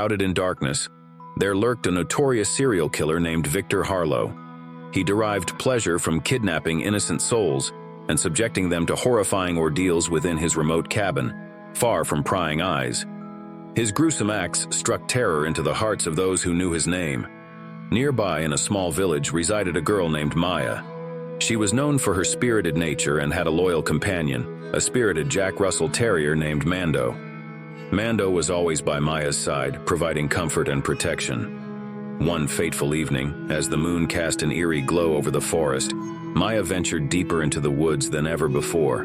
Shrouded in darkness, there lurked a notorious serial killer named Victor Harlow. He derived pleasure from kidnapping innocent souls and subjecting them to horrifying ordeals within his remote cabin, far from prying eyes. His gruesome acts struck terror into the hearts of those who knew his name. Nearby in a small village resided a girl named Maya. She was known for her spirited nature and had a loyal companion, a spirited Jack Russell Terrier named Mando. Mando was always by Maya's side, providing comfort and protection. One fateful evening, as the moon cast an eerie glow over the forest, Maya ventured deeper into the woods than ever before.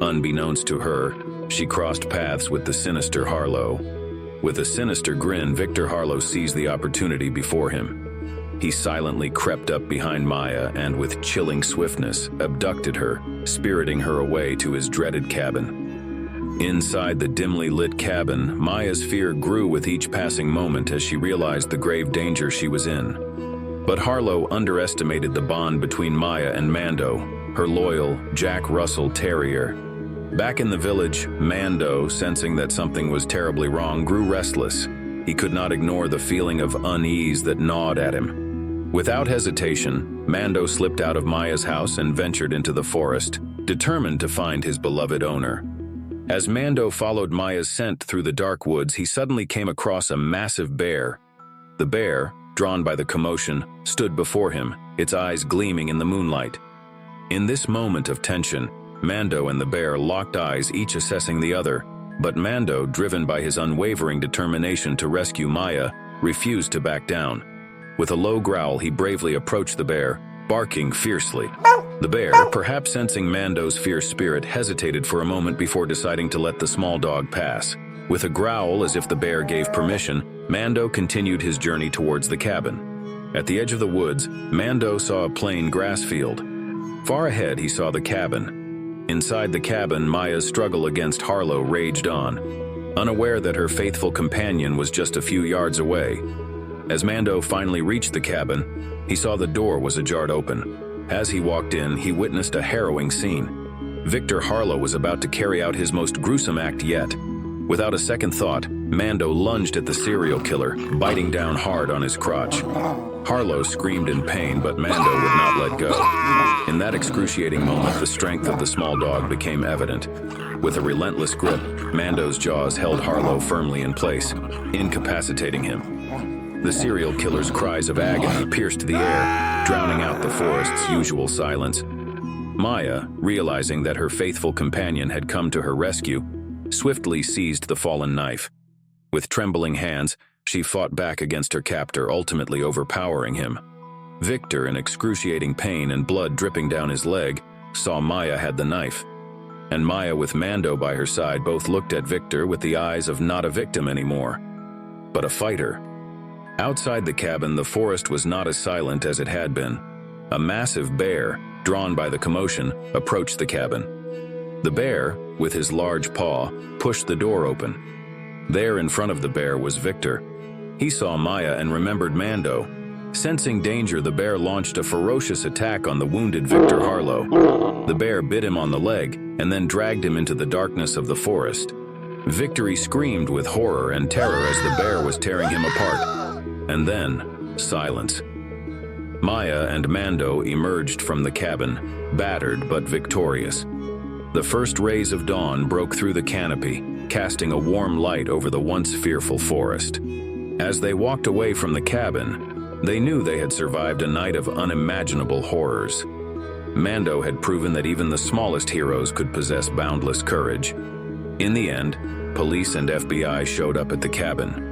Unbeknownst to her, she crossed paths with the sinister Harlow. With a sinister grin, Victor Harlow seized the opportunity before him. He silently crept up behind Maya and, with chilling swiftness, abducted her, spiriting her away to his dreaded cabin. Inside the dimly lit cabin, Maya's fear grew with each passing moment as she realized the grave danger she was in. But Harlow underestimated the bond between Maya and Mando, her loyal Jack Russell Terrier. Back in the village, Mando, sensing that something was terribly wrong, grew restless. He could not ignore the feeling of unease that gnawed at him. Without hesitation, Mando slipped out of Maya's house and ventured into the forest, determined to find his beloved owner. As Mando followed Maya's scent through the dark woods, he suddenly came across a massive bear. The bear, drawn by the commotion, stood before him, its eyes gleaming in the moonlight. In this moment of tension, Mando and the bear locked eyes, each assessing the other, but Mando, driven by his unwavering determination to rescue Maya, refused to back down. With a low growl, he bravely approached the bear, barking fiercely. The bear, perhaps sensing Mando's fierce spirit, hesitated for a moment before deciding to let the small dog pass. With a growl as if the bear gave permission, Mando continued his journey towards the cabin. At the edge of the woods, Mando saw a plain grass field. Far ahead, he saw the cabin. Inside the cabin, Maya's struggle against Harlow raged on, unaware that her faithful companion was just a few yards away. As Mando finally reached the cabin, he saw the door was ajar open. As he walked in, he witnessed a harrowing scene. Victor Harlow was about to carry out his most gruesome act yet. Without a second thought, Mando lunged at the serial killer, biting down hard on his crotch. Harlow screamed in pain, but Mando would not let go. In that excruciating moment, the strength of the small dog became evident. With a relentless grip, Mando's jaws held Harlow firmly in place, incapacitating him. The serial killer's cries of agony pierced the air, drowning out the forest's usual silence. Maya, realizing that her faithful companion had come to her rescue, swiftly seized the fallen knife. With trembling hands, she fought back against her captor, ultimately overpowering him. Victor, in excruciating pain and blood dripping down his leg, saw Maya had the knife. And Maya, with Mando by her side, both looked at Victor with the eyes of not a victim anymore, but a fighter. Outside the cabin, the forest was not as silent as it had been. A massive bear, drawn by the commotion, approached the cabin. The bear, with his large paw, pushed the door open. There in front of the bear was Victor. He saw Maya and remembered Mando. Sensing danger, the bear launched a ferocious attack on the wounded Victor Harlow. The bear bit him on the leg and then dragged him into the darkness of the forest. Victor screamed with horror and terror as the bear was tearing him apart. And then, silence. Maya and Mando emerged from the cabin, battered but victorious. The first rays of dawn broke through the canopy, casting a warm light over the once fearful forest. As they walked away from the cabin, they knew they had survived a night of unimaginable horrors. Mando had proven that even the smallest heroes could possess boundless courage. In the end, police and FBI showed up at the cabin.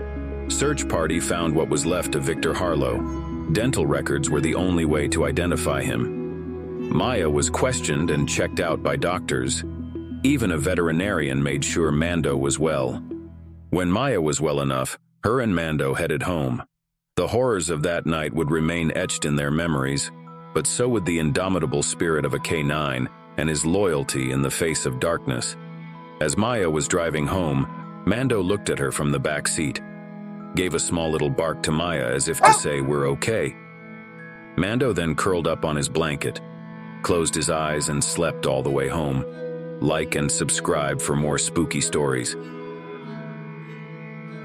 Search party found what was left of Victor Harlow. Dental records were the only way to identify him. Maya was questioned and checked out by doctors. Even a veterinarian made sure Mando was well. When Maya was well enough, her and Mando headed home. The horrors of that night would remain etched in their memories, but so would the indomitable spirit of a K9 and his loyalty in the face of darkness. As Maya was driving home, Mando looked at her from the back seat, gave a small little bark to Maya as if to say, "We're okay." Mando then curled up on his blanket, closed his eyes and slept all the way home. Like and subscribe for more spooky stories.